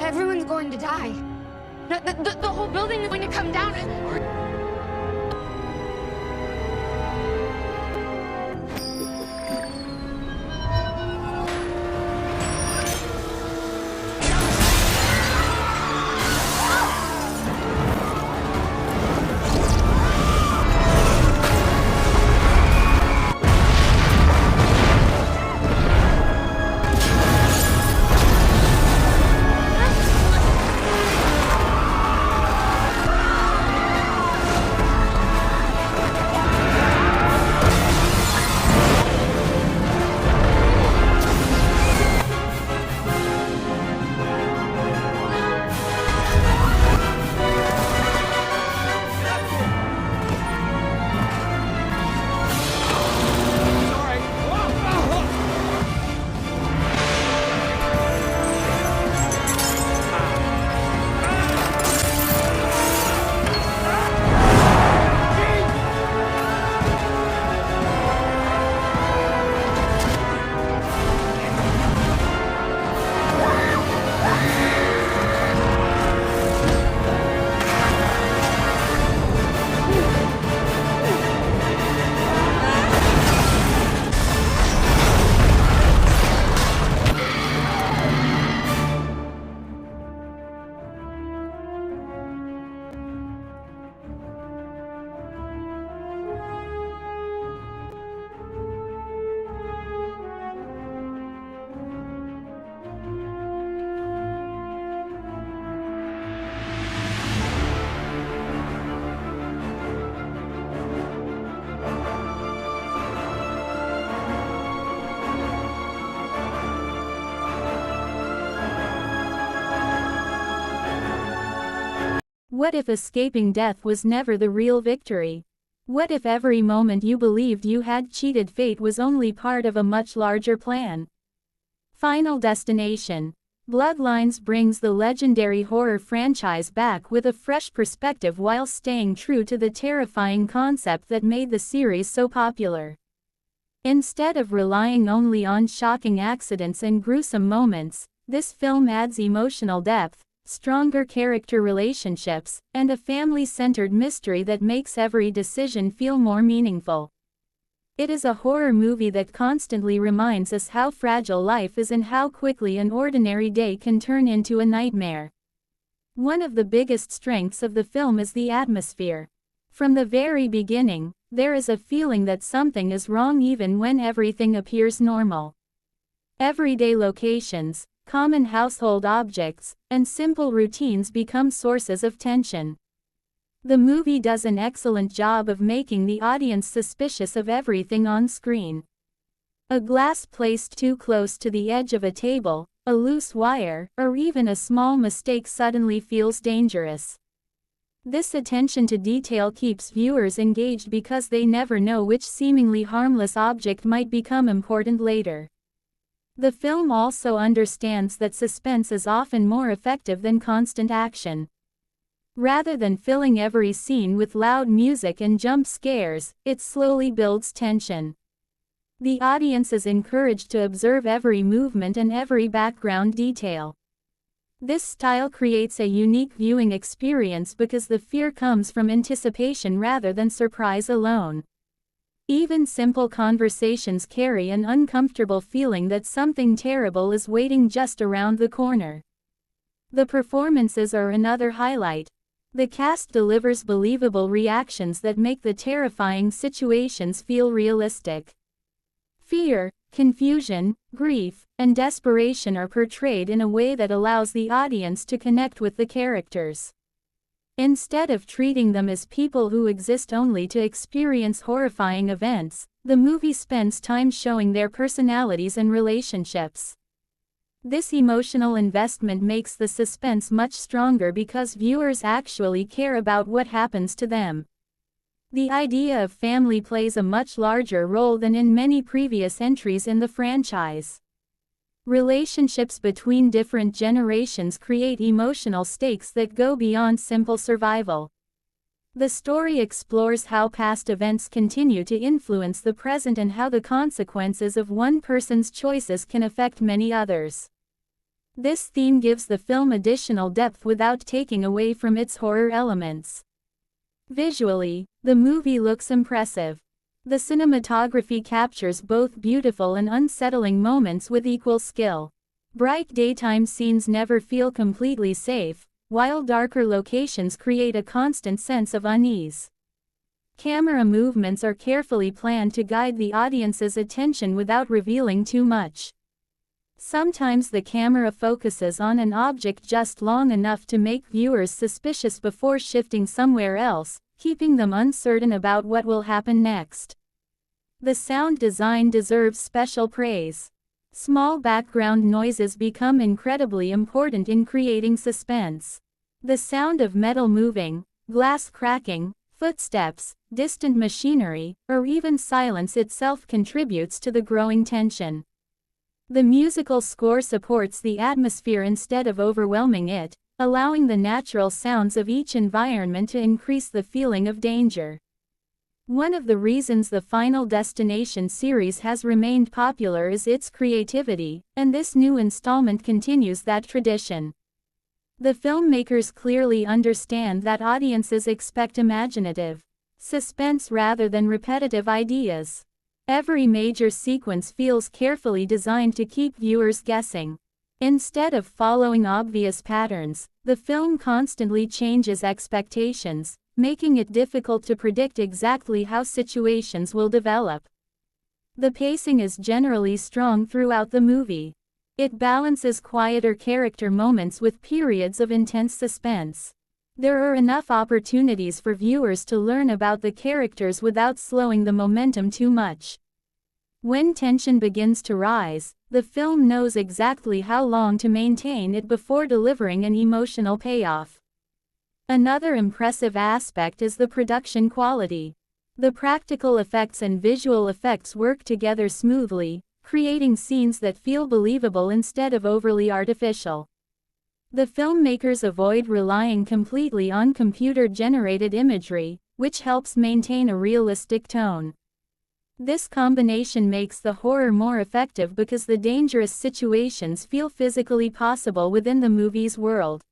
Everyone's going to die. The whole building is going to come down. What if escaping death was never the real victory? What if every moment you believed you had cheated fate was only part of a much larger plan? Final Destination. Bloodlines brings the legendary horror franchise back with a fresh perspective while staying true to the terrifying concept that made the series so popular. Instead of relying only on shocking accidents and gruesome moments, this film adds emotional depth, stronger character relationships, and a family-centered mystery that makes every decision feel more meaningful. It is a horror movie that constantly reminds us how fragile life is and how quickly an ordinary day can turn into a nightmare. One of the biggest strengths of the film is the atmosphere. From the very beginning, there is a feeling that something is wrong even when everything appears normal. Everyday locations, common household objects, and simple routines become sources of tension. The movie does an excellent job of making the audience suspicious of everything on screen. A glass placed too close to the edge of a table, a loose wire, or even a small mistake suddenly feels dangerous. This attention to detail keeps viewers engaged because they never know which seemingly harmless object might become important later. The film also understands that suspense is often more effective than constant action. Rather than filling every scene with loud music and jump scares, it slowly builds tension. The audience is encouraged to observe every movement and every background detail. This style creates a unique viewing experience because the fear comes from anticipation rather than surprise alone. Even simple conversations carry an uncomfortable feeling that something terrible is waiting just around the corner. The performances are another highlight. The cast delivers believable reactions that make the terrifying situations feel realistic. Fear, confusion, grief, and desperation are portrayed in a way that allows the audience to connect with the characters. Instead of treating them as people who exist only to experience horrifying events, the movie spends time showing their personalities and relationships. This emotional investment makes the suspense much stronger because viewers actually care about what happens to them. The idea of family plays a much larger role than in many previous entries in the franchise. Relationships between different generations create emotional stakes that go beyond simple survival. The story explores how past events continue to influence the present and how the consequences of one person's choices can affect many others. This theme gives the film additional depth without taking away from its horror elements. Visually, the movie looks impressive. The cinematography captures both beautiful and unsettling moments with equal skill. Bright daytime scenes never feel completely safe, while darker locations create a constant sense of unease. Camera movements are carefully planned to guide the audience's attention without revealing too much. Sometimes the camera focuses on an object just long enough to make viewers suspicious before shifting somewhere else, keeping them uncertain about what will happen next. The sound design deserves special praise. Small background noises become incredibly important in creating suspense. The sound of metal moving, glass cracking, footsteps, distant machinery, or even silence itself contributes to the growing tension. The musical score supports the atmosphere instead of overwhelming it, allowing the natural sounds of each environment to increase the feeling of danger. One of the reasons the Final Destination series has remained popular is its creativity, and this new installment continues that tradition. The filmmakers clearly understand that audiences expect imaginative suspense rather than repetitive ideas. Every major sequence feels carefully designed to keep viewers guessing. Instead of following obvious patterns, the film constantly changes expectations, making it difficult to predict exactly how situations will develop. The pacing is generally strong throughout the movie. It balances quieter character moments with periods of intense suspense. There are enough opportunities for viewers to learn about the characters without slowing the momentum too much. When tension begins to rise, the film knows exactly how long to maintain it before delivering an emotional payoff. Another impressive aspect is the production quality. The practical effects and visual effects work together smoothly, creating scenes that feel believable instead of overly artificial. The filmmakers avoid relying completely on computer-generated imagery, which helps maintain a realistic tone. This combination makes the horror more effective because the dangerous situations feel physically possible within the movie's world.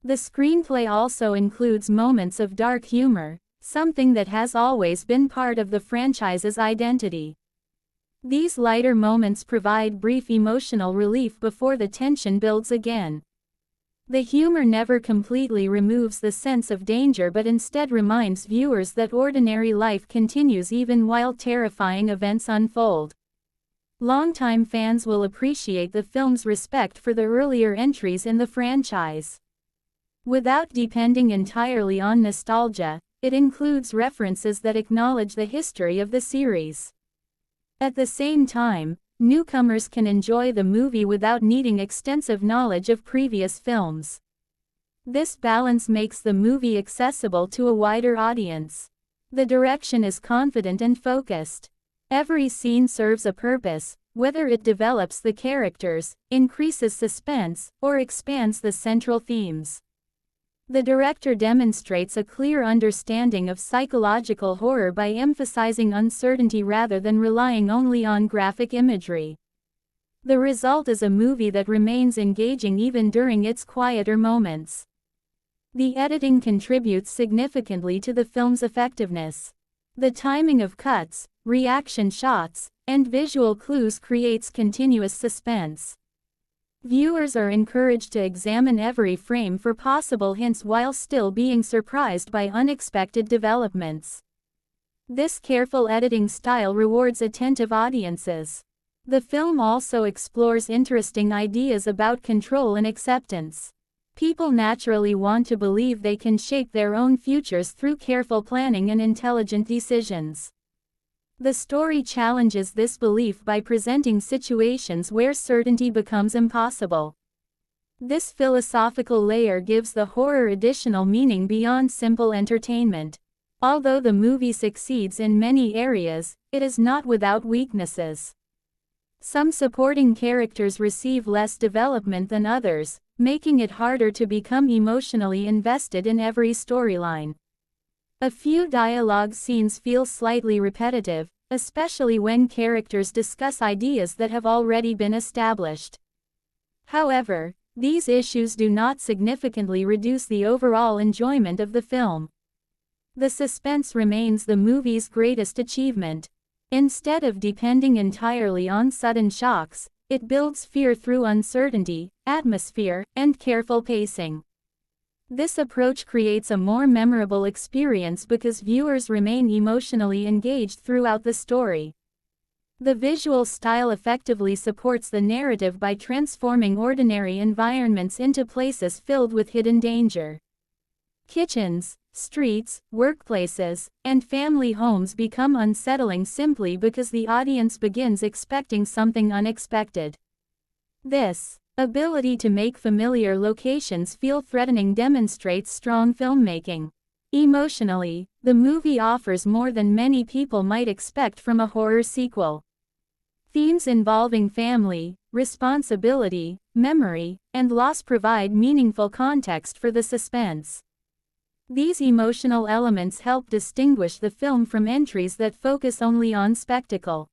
The screenplay also includes moments of dark humor, something that has always been part of the franchise's identity. These lighter moments provide brief emotional relief before the tension builds again. The humor never completely removes the sense of danger but instead reminds viewers that ordinary life continues even while terrifying events unfold. Longtime fans will appreciate the film's respect for the earlier entries in the franchise. Without depending entirely on nostalgia, it includes references that acknowledge the history of the series. At the same time, newcomers can enjoy the movie without needing extensive knowledge of previous films. This balance makes the movie accessible to a wider audience. The direction is confident and focused. Every scene serves a purpose, whether it develops the characters, increases suspense, or expands the central themes. The director demonstrates a clear understanding of psychological horror by emphasizing uncertainty rather than relying only on graphic imagery. The result is a movie that remains engaging even during its quieter moments. The editing contributes significantly to the film's effectiveness. The timing of cuts, reaction shots, and visual clues creates continuous suspense. Viewers are encouraged to examine every frame for possible hints while still being surprised by unexpected developments. This careful editing style rewards attentive audiences. The film also explores interesting ideas about control and acceptance. People naturally want to believe they can shape their own futures through careful planning and intelligent decisions. The story challenges this belief by presenting situations where certainty becomes impossible. This philosophical layer gives the horror additional meaning beyond simple entertainment. Although the movie succeeds in many areas, it is not without weaknesses. Some supporting characters receive less development than others, making it harder to become emotionally invested in every storyline. A few dialogue scenes feel slightly repetitive, especially when characters discuss ideas that have already been established. However, these issues do not significantly reduce the overall enjoyment of the film. The suspense remains the movie's greatest achievement. Instead of depending entirely on sudden shocks, it builds fear through uncertainty, atmosphere, and careful pacing. This approach creates a more memorable experience because viewers remain emotionally engaged throughout the story. The visual style effectively supports the narrative by transforming ordinary environments into places filled with hidden danger. Kitchens, streets, workplaces, and family homes become unsettling simply because the audience begins expecting something unexpected. This ability to make familiar locations feel threatening demonstrates strong filmmaking. Emotionally, the movie offers more than many people might expect from a horror sequel. Themes involving family, responsibility, memory, and loss provide meaningful context for the suspense. These emotional elements help distinguish the film from entries that focus only on spectacle.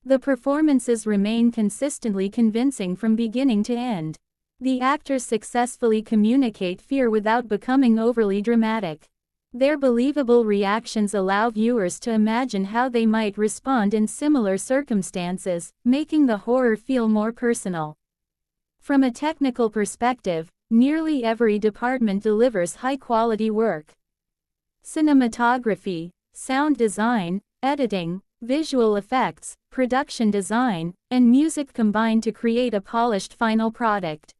The performances remain consistently convincing from beginning to end. The actors successfully communicate fear without becoming overly dramatic. Their believable reactions allow viewers to imagine how they might respond in similar circumstances, making the horror feel more personal. From a technical perspective, nearly every department delivers high-quality work. Cinematography, sound design, editing, visual effects, production design, and music combine to create a polished final product.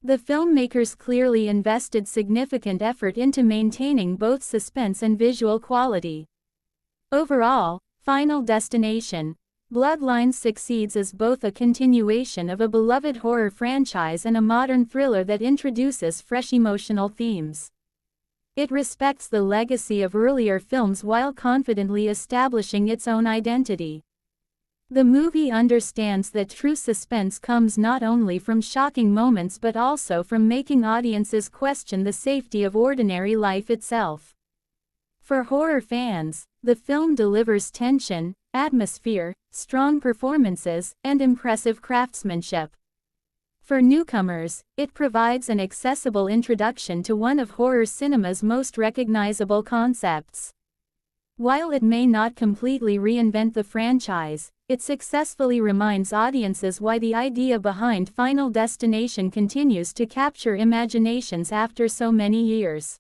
The filmmakers clearly invested significant effort into maintaining both suspense and visual quality. Overall, Final Destination: Bloodlines succeeds as both a continuation of a beloved horror franchise and a modern thriller that introduces fresh emotional themes. It respects the legacy of earlier films while confidently establishing its own identity. The movie understands that true suspense comes not only from shocking moments but also from making audiences question the safety of ordinary life itself. For horror fans, the film delivers tension, atmosphere, strong performances, and impressive craftsmanship. For newcomers, it provides an accessible introduction to one of horror cinema's most recognizable concepts. While it may not completely reinvent the franchise, it successfully reminds audiences why the idea behind Final Destination continues to capture imaginations after so many years.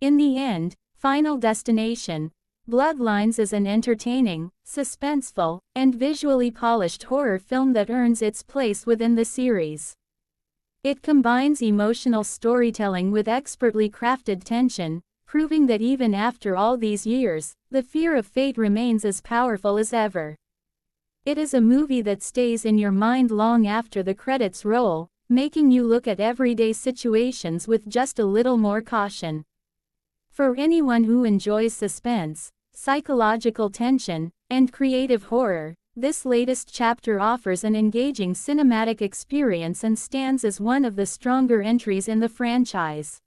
In the end, Final Destination: Bloodlines is an entertaining, suspenseful, and visually polished horror film that earns its place within the series. It combines emotional storytelling with expertly crafted tension, proving that even after all these years, the fear of fate remains as powerful as ever. It is a movie that stays in your mind long after the credits roll, making you look at everyday situations with just a little more caution. For anyone who enjoys suspense, psychological tension, and creative horror, this latest chapter offers an engaging cinematic experience and stands as one of the stronger entries in the franchise.